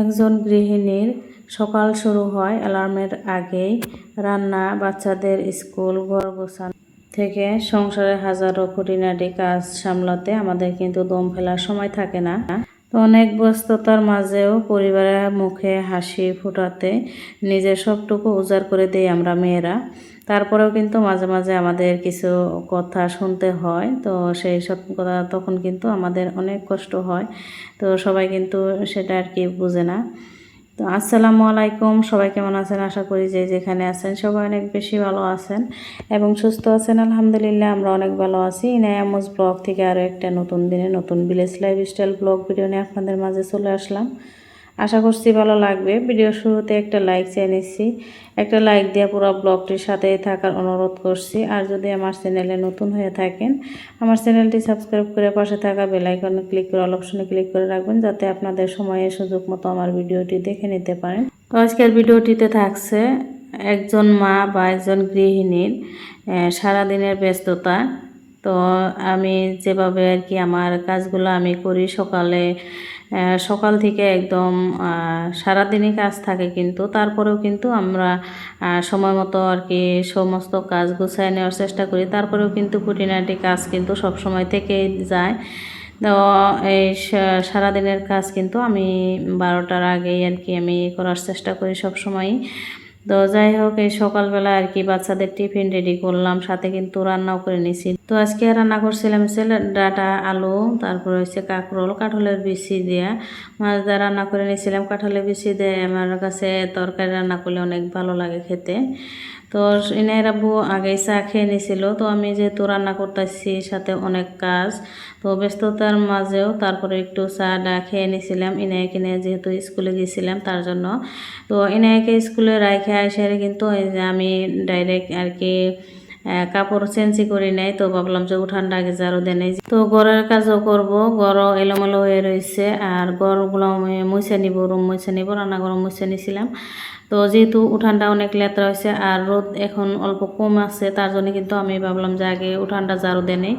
একজন গৃহিণীর সকাল শুরু হয় অ্যালার্মের আগেই। রান্না, বাচ্চাদের স্কুল, ঘর গোছানো থেকে সংসারের হাজারো খুঁটিনাটি কাজ সামলাতে আমাদের কিন্তু দম ফেলার সময় থাকে না। তো অনেক ব্যস্ততার মাঝেও পরিবারের মুখে হাসি ফোটাতে নিজের সবটুকু উজাড় করে দিই আমরা মেয়েরা। তারপরেও কিন্তু মাঝে মাঝে আমাদের কিছু কথা শুনতে হয়, তো সেই সব কথা তখন কিন্তু আমাদের অনেক কষ্ট হয়। তো সবাই কিন্তু সেটা আর কি বুঝে না। তো আসসালামু আলাইকুম, সবাই কেমন আছেন? আশা করি যে যেখানে আছেন সবাই অনেক বেশি ভালো আছেন এবং সুস্থ আছেন। আলহামদুলিল্লাহ আমরা অনেক ভালো আছি। ইনায়ামুজ ব্লগ থেকে আরও একটা নতুন দিনে নতুন ভিলেজ লাইফস্টাইল ব্লগ ভিডিও নিয়ে আপনাদের মাঝে চলে আসলাম। আশা করছি ভালো লাগবে। ভিডিও শুরুতে একটা লাইক চেয়ে নিচ্ছি, একটা লাইক দিয়ে পুরো ব্লগটির সাথে থাকার অনুরোধ করছি। আর যদি আমার চ্যানেলে নতুন হয়ে থাকেন, আমার চ্যানেলটি সাবস্ক্রাইব করে পাশে থাকা বেল আইকনে ক্লিক করে অল অপশনে ক্লিক করে রাখবেন, যাতে আপনাদের সময়ে সুযোগ মতো আমার ভিডিওটি দেখে নিতে পারেন। তো আজকের ভিডিওটিতে থাকছে একজন মা বা একজন গৃহিণীর সারাদিনের ব্যস্ততা। তো আমি যেভাবে আর কি আমার কাজগুলো আমি করি সকাল থেকে একদম সারাদিনই কাজ থাকে, কিন্তু তারপরেও কিন্তু আমরা সময় মতো আর কি সমস্ত কাজ গুছিয়ে নেওয়ার চেষ্টা করি। তারপরেও কিন্তু খুঁটিনাটি কাজ কিন্তু সব সময় থেকেই যায়। তো এই সারাদিনের কাজ কিন্তু আমি 12টার আগেই আর কি আমি করার চেষ্টা করি সব সময়ই। তো যাই হোক, এই সকালবেলা আর কি বাচ্চাদের টিফিন রেডি করলাম, সাথে কিন্তু রান্নাও করে নিছি। তো আজকে রান্না করছিলাম ডাটা, আলু, তারপরে হচ্ছে কাঁকরোল, কাঁঠালের বিচি দিয়া মাছ দিয়ে রান্না করে নিয়েছিলাম। কাঁঠালের বিচি দিয়ে আমার কাছে তরকারি রান্না করলে অনেক ভালো লাগে খেতে। তো ইনায়ের আব্বু আগেই চা খেয়ে নিয়েছিল। তো আমি যেহেতু রান্না করতেছি সাথে অনেক কাজ, তো ব্যস্ততার মাঝেও তারপরে একটু চা খেয়ে নিয়েছিলাম। ইনায়কে নিয়ে যেহেতু স্কুলে গিয়েছিলাম তার জন্য। তো ইনায়কে স্কুলে রাখে আসে কিন্তু আমি ডাইরেক্ট আর কি কাপড় চেঞ্জই করি নাই। তো ভাবলাম যে উঠানটা আগে ঝাড়ু দিয়ে নেই। তো ঘরের কাজও করব, ঘরও এলোমেলো হয়ে রয়েছে, আর ঘরগুলো মুছে নিব, রুম মুছে নিব, রান্নাঘর মুছে নিয়েছিলাম। তো যেহেতু উঠানটা অনেক লেত্রা হয়েছে আর রোদ এখন অল্প কম আছে, তার জন্য কিন্তু আমি ভাবলাম যে আগে উঠানটা ঝাড়ু দিয়ে নেই।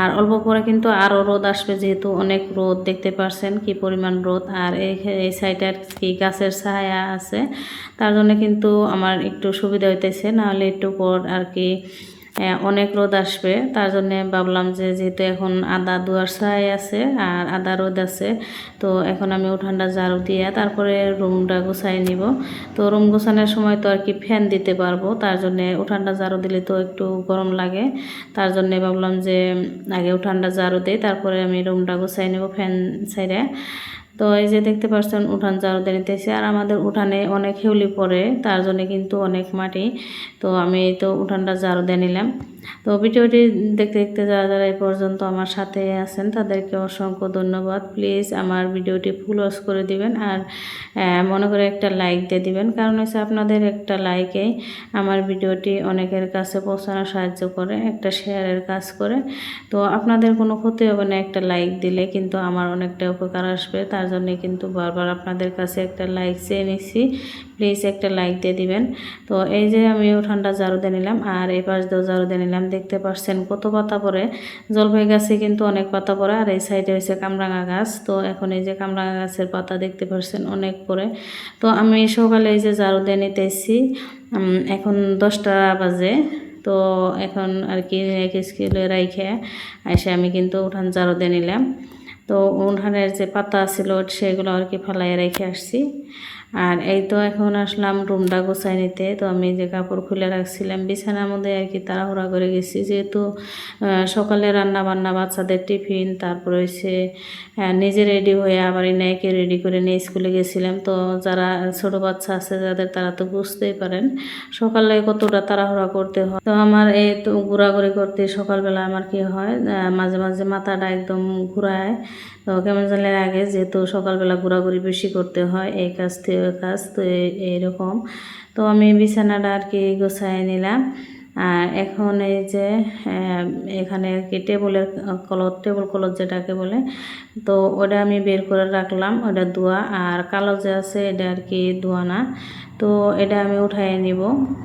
আর অল্প পরে কিন্তু আরও রোদ আসবে, যেহেতু অনেক রোদ, দেখতে পারছেন কি পরিমাণ রোদ। আর এই সাইডে আর কি গাছের ছায়া আছে, তার জন্য কিন্তু আমার একটু সুবিধা হইতেছে, নাহলে একটু পর আর কি অনেক রোদ আসবে। তার জন্য ভাবলাম যে যেহেতু এখন আদা দুয়ার ছায় আছে আর আদা রোদ আছে, তো এখন আমি উঠানটা ঝাড়ু দিয়ে তারপরে রুমটা গুছাই নিব। তো রুম গোছানোর সময় তো আর কি ফ্যান দিতে পারবো, তার জন্যে উঠানটা ঝাড়ু দিলে তো একটু গরম লাগে। তার জন্যে ভাবলাম যে আগে উঠানটা ঝাড়ু দিই, তারপরে আমি রুমটা গুছাই নেব ফ্যান ছাইড়ে। তো এই যে দেখতে পাচ্ছেন উঠান ঝাড়ু দিয়ে নিতেছি। আর আমাদের উঠানে অনেক হেউলি পড়ে, তার জন্য কিন্তু অনেক মাটি। তো আমি তো উঠানটা ঝাড়ু দিয়ে নিলাম। তো ভিডিওটি দেখতে দেখতে যারা এই পর্যন্ত আমার সাথে আছেন তাদেরকে অসংখ্য ধন্যবাদ। প্লিজ আমার ভিডিওটি ফুল ওয়াচ করে দিবেন, আর মনে করে একটা লাইক দিয়ে দিবেন, কারণ হচ্ছে আপনাদের একটা লাইকেই আমার ভিডিওটি অনেকের কাছে পৌঁছানোর সাহায্য করে, একটা শেয়ারের কাজ করে। তো আপনাদের কোনো ক্ষতি হবে না, একটা লাইক দিলে কিন্তু আমার অনেকটা উপকার আসবে। তার জন্যে কিন্তু বারবার আপনাদের কাছে একটা লাইক চেয়ে নিচ্ছি, প্লিজ একটা লাইক দিয়ে দিবেন। তো এই যে আমি উঠানটা ঝাড়ু দিয়ে নিলাম, আর এই পাশ দিয়েও ঝাড়ু দিয়ে নিলাম। দেখতে পাচ্ছেন কত পাতা পড়ে, জলপাই গাছে কিন্তু অনেক পাতা পড়ে, আর এই সাইডে হয়েছে কামরাঙা গাছ। তো এখন এই যে কামরাঙা গাছের পাতা দেখতে পাচ্ছেন অনেক পড়ে। তো আমি সকালে এই যে ঝাড়ু দিয়ে নিতেছি, এখন 10টা বাজে। তো এখন আর কি স্কুলে রাইখে এসে আমি কিন্তু উঠান ঝাড়ু দিয়ে নিলাম। তো উঠানের যে পাতা ছিল সেগুলো আর কি ফেলাই রেখে আসছি। আর এই তো এখন আসলাম রুমটা গোছাই নিতে। তো আমি যে কাপড় খুলে রাখছিলাম বিছানার মধ্যে আর কি তাড়াহুড়া করে গেছি, যেহেতু সকালে রান্না বান্না, বাচ্চাদের টিফিন, তারপরে হচ্ছে নিজে রেডি হয়ে আবার ইনাইকে রেডি করে নিয়ে স্কুলে গেছিলাম। তো যারা ছোট বাচ্চা আছে যাদের, তারা তো বুঝতেই পারেন সকালে কতটা তাড়াহুড়া করতে হয়। তো আমার এই তো ঘোরাঘুরি করতে সকালবেলা আমার কি হয়, মাঝে মাঝে মাথাটা একদম ঘুরায়। তো কেমন জানলে আগে যেহেতু সকালবেলা ঘোরাঘুরি বেশি করতে হয়, এই কাজ থেকে ওই কাজ, তো এইরকম। তো আমি বিছানাটা আর কি গোছায় নিলাম। আর এখন এই যে এখানে আর কি টেবল ক্লথ যেটাকে বলে, তো ওটা আমি বের করে রাখলাম, ওটা ধোয়া। আর কালো যে আছে এটা আর কি ধোয়া না, তো এটা আমি উঠাই নিব।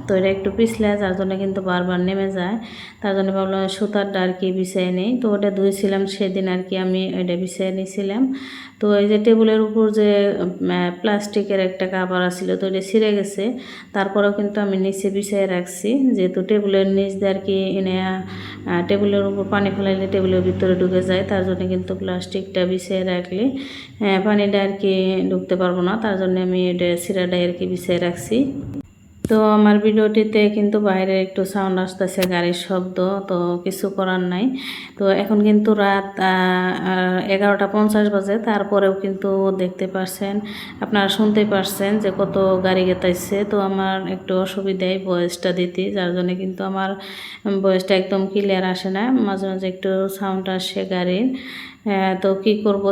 তো এটা একটু পিছলে, যার জন্য কিন্তু বারবার নেমে যায়, তার জন্য ভাবলাম সুতারটা আর কি বিছিয়ে নিই। তো ওটা ধুয়েছিলাম সেদিন আর কি, আমি এটা বিছিয়ে নিয়েছিলাম। তো এই যে টেবিলের উপর যে প্লাস্টিকের একটা কাভার আছিল, তো এটা ছিঁড়ে গেছে, তারপরেও কিন্তু আমি নিচে বিছিয়ে রাখছি, যেহেতু টেবিলের নিচ দিয়ে আর কি এনে টেবিলের উপর পানি ফেলাইলে টেবিলের ভিতরে ঢুকে যায়, তার জন্য কিন্তু প্লাস্টিকটা বিছিয়ে রাখলে পানিটা আর কি ঢুকতে পারবো না, তার জন্য আমি এটা ছিঁড়াটাই আর কি বিছিয়ে রাখছি। তো আমার ভিডিওটিতে কিন্তু বাইরে একটু সাউন্ড আসতেছে, গাড়ির শব্দ, তো কিছু করার নাই। তো এখন কিন্তু রাত 11:50 বাজে, তারপরেও কিন্তু দেখতে পারছেন, আপনারা শুনতে পারছেন যে কত গাড়ি গেতাইছে। তো আমার একটু অসুবিধায় ভয়েসটা দিতে, যার জন্য কিন্তু আমার ভয়েসটা একদম ক্লিয়ার আসে না, মাঝে মাঝে একটু সাউন্ড আসে গাড়ির। তো কি করব,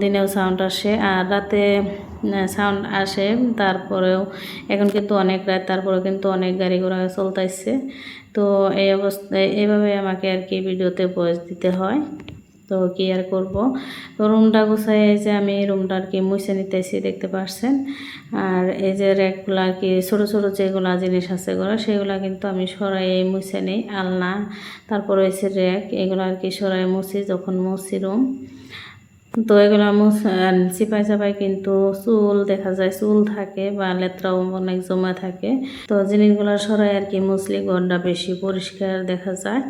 দিনেও সাউন্ড আসে আর রাতে সাউন্ড আসে, তারপরেও এখন কিন্তু অনেক রাত, তারপরেও কিন্তু অনেক গাড়ি ঘোড়া চলতেছে। তো এই অবস্থায় এইভাবে আমাকে আর কি ভিডিওতে ভয়েস দিতে হয়, তো কি আর করব। তো রুমটা গুছাই, এই যে আমি রুমটা আর কি মুছে নিতেছি, দেখতে পাচ্ছেন। আর এই যে র্যাকগুলো আর কি ছোটো ছোটো যেগুলা জিনিস আছে ঘরে, সেগুলো কিন্তু আমি সরাই মুছে নিই। আলনা, তারপর হয়েছে র্যাক, এগুলো আর কি সরাই মুছি যখন মুছি রুম। তো এগুলো চিপাই চাপাই কিন্তু চুল দেখা যায়, চুল থাকে বা লেত্রাও অনেক জমা থাকে। তো জিনিসগুলো সরাই আর কি মুছলি ঘরটা বেশি পরিষ্কার দেখা যায়।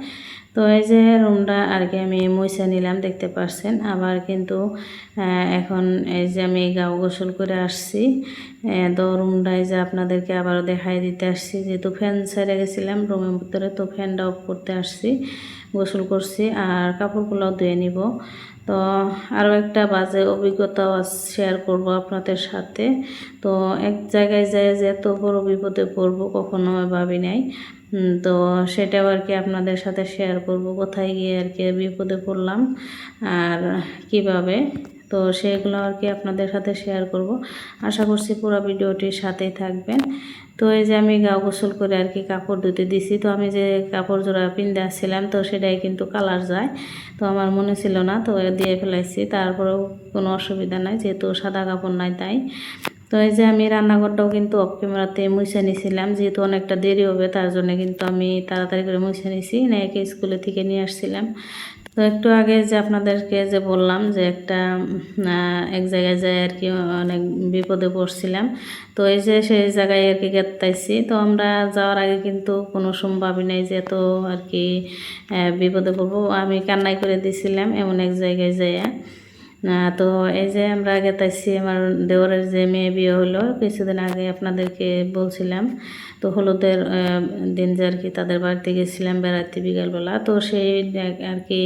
তো এই যে রুমটা আর কি আমি মুছে নিলাম, দেখতে পাচ্ছেন। আবার কিন্তু এখন এই যে আমি গাও গোসল করে আসছি, তো রুমটা এই যে আপনাদেরকে আবারও দেখাই দিতে আসছি, যেহেতু ফ্যান ছেড়ে গেছিলাম রুমের ভিতরে, তো ফ্যানটা অফ করতে আসছি, গোসল করছি আর কাপড়গুলো ধুয়ে নিব। তো আরও একটা বাজে অভিজ্ঞতাও শেয়ার করব আপনাদের সাথে। তো এক জায়গায় যায় যে এত বড় বিপদে পড়বো কখনো ভাবি নাই। তো সেটাও আর কি আপনাদের সাথে শেয়ার করব, কোথায় গিয়ে আর কি বিপদে পড়লাম আর কিভাবে। তো সেগুলো আর কি আপনাদের সাথে শেয়ার করব, আশা করছি পুরো ভিডিওটির সাথেই থাকবেন। তো এই যে আমি গা গোসল করে আর কি কাপড় ধুতে দিছি, তো আমি যে কাপড় জোড়া পিন্দে আসছিলাম, তো সেটাই কিন্তু কালার যায়, তো আমার মনে ছিল না, তো দিয়ে ফেলাইছি। তারপরেও কোনো অসুবিধা নাই, যেহেতু সাদা কাপড় নাই তাই। তো এই যে আমি রান্নাঘরটাও কিন্তু অফ ক্যামেরাতে মুছে নিয়েছিলাম, যেহেতু অনেকটা দেরি হবে, তার জন্য কিন্তু আমি তাড়াতাড়ি করে মুছে নিয়েছি, নাকি স্কুলে থেকে নিয়ে আসছিলাম। তো একটু আগে যে আপনাদেরকে যে বললাম যে একটা এক জায়গায় যায় আর কি অনেক বিপদে পড়ছিলাম, তো এই যে সেই জায়গায় আর কি গেতাইছি। তো আমরা যাওয়ার আগে কিন্তু কোনো সম্ভাবই নাই যে এত আর কি বিপদে পড়বো, আমি কান্নাই করে দিছিলাম এমন এক জায়গায় যাইয়া। তো এই যে আমরা গেতাইছি, আমার দেওরের যে মেয়ে বিয়ে হলো কিছুদিন আগে, আপনাদেরকে বলছিলাম। তো হলুদের দিন যে আর কি তাদের বাড়িতে গেছিলাম বেড়াতে বিকালবেলা, তো সেই আর কি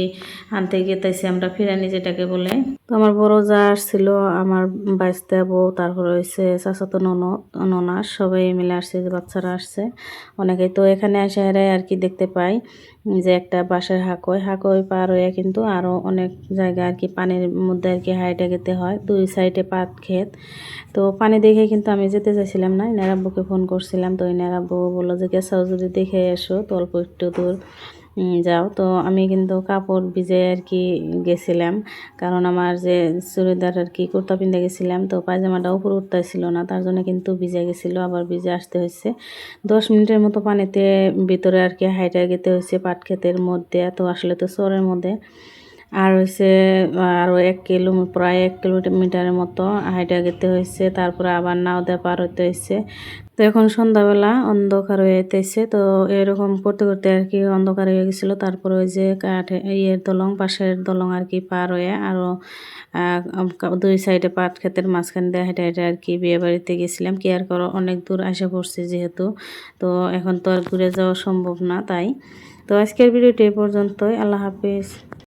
আনতে গেতাইছি আমরা ফিরানি যেটাকে বলে। তো আমার বড় যা আসছিল, আমার বাইস্তা বউ, তারপরে হয়েছে চাচাতো ননাস, সবাই মিলে আসছে, যে বাচ্চারা আসছে অনেকেই। তো এখানে আসে আর কি দেখতে পাই যে একটা বাঁশের হাঁকোয় পার হয়ে কিন্তু আরও অনেক জায়গা আর কি পানির মধ্যে আর কি হাইটে যেতে হয়, দুই সাইডে পাট ক্ষেত। তো পানি দেখে কিন্তু আমি যেতে চাইছিলাম না, নেরাব্বুকে ফোন করছিলাম, তো ওই নেরাব্বু বললো যে গেছাও যদি দেখে এসো, তো অল্প একটু দূর যাও। তো আমি কিন্তু কাপড় ভিজে আর কি গেছিলাম, কারণ আমার যে চুড়িদার আর কি কুর্তা পিন্ধে গেছিলাম, তো পায়জামাটা উপরে উঠতেছিল না, তার জন্য কিন্তু ভিজে গেছিলো, আবার ভিজে আসতে হয়েছে। 10 মিনিটের মতো পানিতে ভিতরে আর কি হাইটা যেতে হয়েছে পাট ক্ষেতের মধ্যে, তো আসলে তো চরের মধ্যে। আর হয়েছে আরও প্রায় 1 কিলোমিটারের মতো হাইটা যেতে হয়েছে, তারপরে আবার নাও দিয়ে পার হতে হয়েছে। তো এখন সন্ধ্যাবেলা অন্ধকার হয়ে যেতেছে, তো এরকম করতে করতে আর কি অন্ধকার হয়ে গেছিলো। তারপরে ওই যে পাশের দলং আর কি পার হয়ে আরও দুই সাইডে পাট ক্ষেতের মাঝখান দিয়ে হেঁটে হেঁটে আর কি বিয়ে বাড়িতে গেছিলাম। কি আর করো, অনেক দূর আসা পড়ছে যেহেতু, তো এখন তো আর ঘুরে যাওয়া সম্ভব না তাই। তো আজকের ভিডিওটি এই পর্যন্তই, আল্লাহ হাফিজ।